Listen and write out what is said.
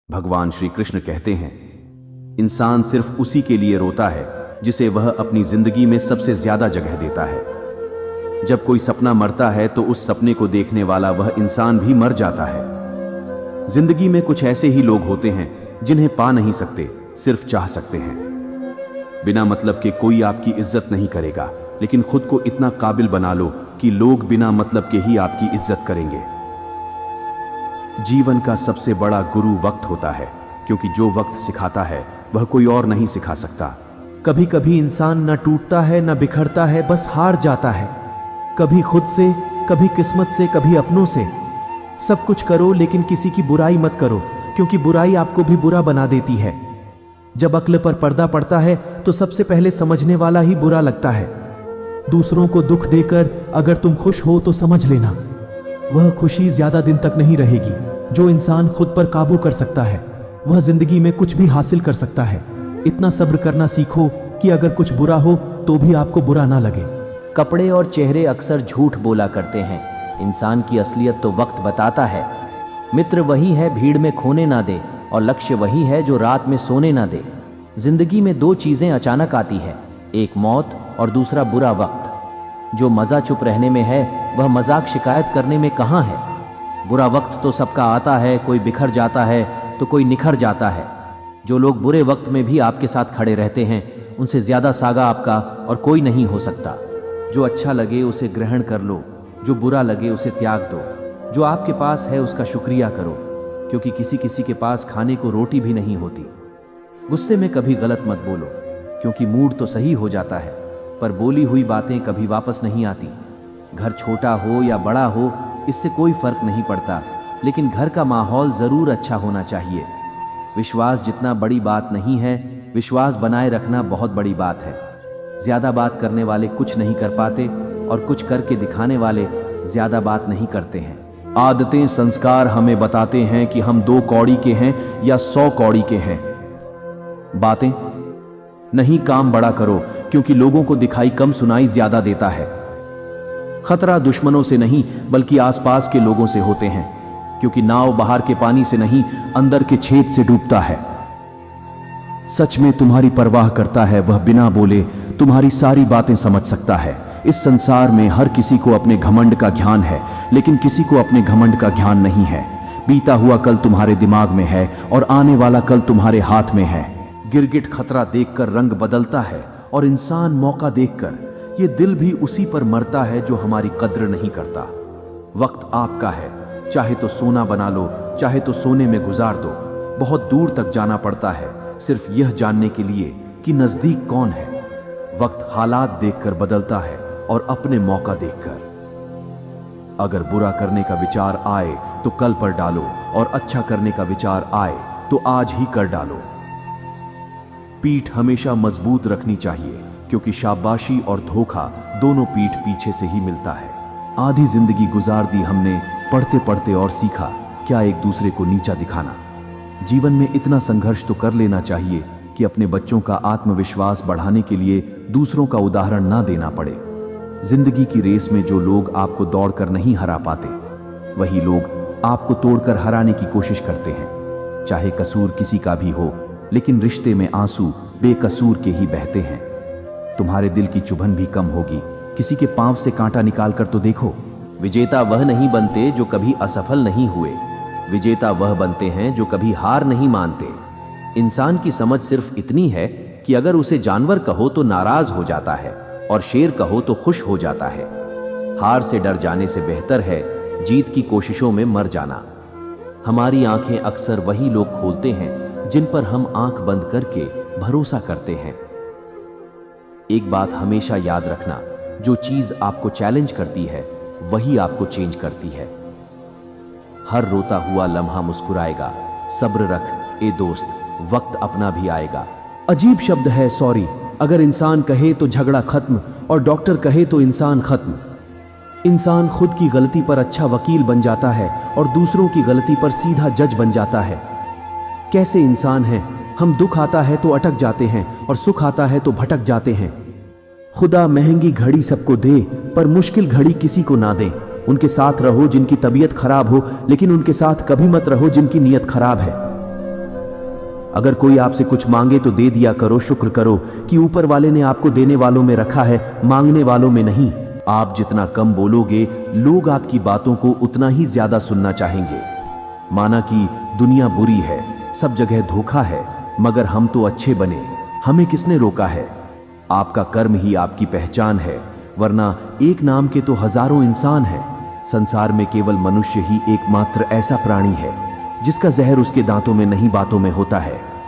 भगवान श्री कृष्ण कहते हैं, इंसान सिर्फ उसी के लिए रोता है जिसे वह अपनी जिंदगी में सबसे ज्यादा जगह देता है। जब कोई सपना मरता है तो उस सपने को देखने वाला वह इंसान भी मर जाता है। जिंदगी में कुछ ऐसे ही लोग होते हैं जिन्हें पा नहीं सकते, सिर्फ चाह सकते हैं। बिना मतलब के कोई आपकी इज्जत नहीं करेगा, लेकिन खुद को इतना काबिल बना लो कि लोग बिना मतलब के ही आपकी इज्जत करेंगे। जीवन का सबसे बड़ा गुरु वक्त होता है, क्योंकि जो वक्त सिखाता है वह कोई और नहीं सिखा सकता। कभी कभी इंसान न टूटता है न बिखरता है, बस हार जाता है। कभी खुद से, कभी किस्मत से, कभी अपनों से। सब कुछ करो लेकिन किसी की बुराई मत करो, क्योंकि बुराई आपको भी बुरा बना देती है। जब अक्ल पर पर्दा पड़ता है तो सबसे पहले समझने वाला ही बुरा लगता है। दूसरों को दुख देकर अगर तुम खुश हो तो समझ लेना, वह खुशी ज्यादा दिन तक नहीं रहेगी। जो इंसान खुद पर काबू कर सकता है वह जिंदगी में कुछ भी हासिल कर सकता है। इतना सब्र करना सीखो कि अगर कुछ बुरा हो तो भी आपको बुरा ना लगे। कपड़े और चेहरे अक्सर झूठ बोला करते हैं, इंसान की असलियत तो वक्त बताता है। मित्र वही है भीड़ में खोने ना दे, और लक्ष्य वही है जो रात में सोने ना दे। जिंदगी में दो चीजें अचानक आती है, एक मौत और दूसरा बुरा वक्त। जो मजा चुप रहने में है वह मजाक शिकायत करने में कहाँ है। बुरा वक्त तो सबका आता है, कोई बिखर जाता है तो कोई निखर जाता है। जो लोग बुरे वक्त में भी आपके साथ खड़े रहते हैं उनसे ज्यादा सागा आपका और कोई नहीं हो सकता। जो अच्छा लगे उसे ग्रहण कर लो, जो बुरा लगे उसे त्याग दो। जो आपके पास है उसका शुक्रिया करो, क्योंकि किसी किसी के पास खाने को रोटी भी नहीं होती। गुस्से में कभी गलत मत बोलो, क्योंकि मूड तो सही हो जाता है पर बोली हुई बातें कभी वापस नहीं आती। घर छोटा हो या बड़ा हो इससे कोई फर्क नहीं पड़ता, लेकिन घर का माहौल जरूर अच्छा होना चाहिए। विश्वास जितना बड़ी बात नहीं है, विश्वास बनाए रखना बहुत बड़ी बात है। ज्यादा बात करने वाले कुछ नहीं कर पाते, और कुछ करके दिखाने वाले ज्यादा बात नहीं करते हैं। आदतें, संस्कार हमें बताते हैं कि हम 2 कौड़ी के हैं या 100 कौड़ी के हैं। बातें नहीं, काम बड़ा करो, क्योंकि लोगों को दिखाई कम सुनाई ज्यादा देता है। खतरा दुश्मनों से नहीं बल्कि आसपास के लोगों से होते हैं, क्योंकि नाव बाहर के पानी से नहीं अंदर के छेद से डूबता है। सच में तुम्हारी परवाह करता है वह बिना बोले तुम्हारी सारी बातें समझ सकता है। इस संसार में हर किसी को अपने घमंड का ज्ञान है, लेकिन किसी को अपने घमंड का ज्ञान नहीं है। बीता हुआ कल तुम्हारे दिमाग में है और आने वाला कल तुम्हारे हाथ में है। गिरगिट खतरा देखकर रंग बदलता है, और इंसान मौका देखकर। ये दिल भी उसी पर मरता है जो हमारी कद्र नहीं करता। वक्त आपका है, चाहे तो सोना बना लो, चाहे तो सोने में गुजार दो। बहुत दूर तक जाना पड़ता है सिर्फ यह जानने के लिए कि नजदीक कौन है। वक्त हालात देखकर बदलता है और अपने मौका देखकर। अगर बुरा करने का विचार आए तो कल पर डालो, और अच्छा करने का विचार आए तो आज ही कर डालो। पीठ हमेशा मजबूत रखनी चाहिए, क्योंकि शाबाशी और धोखा दोनों पीठ पीछे से ही मिलता है। आधी जिंदगी गुजार दी हमने पढ़ते पढ़ते, और सीखा क्या एक दूसरे को नीचा दिखाना। जीवन में इतना संघर्ष तो कर लेना चाहिए कि अपने बच्चों का आत्मविश्वास बढ़ाने के लिए दूसरों का उदाहरण ना देना पड़े। जिंदगी की रेस में जो लोग आपको दौड़कर नहीं हरा पाते, वही लोग आपको तोड़कर हराने की कोशिश करते हैं। चाहे कसूर किसी का भी हो, लेकिन रिश्ते में आंसू बेकसूर के ही बहते हैं। तुम्हारे दिल की चुभन भी कम होगी, किसी के पांव से कांटा निकाल कर तो देखो। विजेता वह नहीं बनते जो कभी असफल नहीं हुए, विजेता वह बनते हैं जो कभी हार नहीं मानते। इंसान की समझ सिर्फ इतनी है कि अगर उसे जानवर कहो तो नाराज हो जाता है, और शेर कहो तो खुश हो जाता है। हार से डर जाने से बेहतर है जीत की कोशिशों में मर जाना। हमारी आंखें अक्सर वही लोग खोलते हैं जिन पर हम आंख बंद करके भरोसा करते हैं। एक बात हमेशा याद रखना, जो चीज आपको चैलेंज करती है वही आपको चेंज करती है। हर रोता हुआ लम्हा मुस्कुराएगा, सब्र रख ए दोस्त, वक्त अपना भी आएगा। अजीब शब्द है सॉरी। अगर इंसान कहे तो झगड़ा खत्म, और डॉक्टर कहे तो इंसान खत्म। इंसान खुद की गलती पर अच्छा वकील बन जाता है और दूसरों की गलती पर सीधा जज बन जाता है। कैसे इंसान हैं हम, दुख आता है तो अटक जाते हैं और सुख आता है तो भटक जाते हैं। खुदा महंगी घड़ी सबको दे, पर मुश्किल घड़ी किसी को ना दे। उनके साथ रहो जिनकी तबीयत खराब हो, लेकिन उनके साथ कभी मत रहो जिनकी नीयत खराब है। अगर कोई आपसे कुछ मांगे तो दे दिया करो। शुक्र करो कि ऊपर वाले ने आपको देने वालों में रखा है, मांगने वालों में नहीं। आप जितना कम बोलोगे, लोग आपकी बातों को उतना ही ज्यादा सुनना चाहेंगे। माना कि दुनिया बुरी है, सब जगह धोखा है, मगर हम तो अच्छे बने। हमें किसने रोका है? आपका कर्म ही आपकी पहचान है, वरना एक नाम के तो हजारों इंसान हैं। संसार में केवल मनुष्य ही एकमात्र ऐसा प्राणी है जिसका जहर उसके दांतों में नहीं बातों में होता है।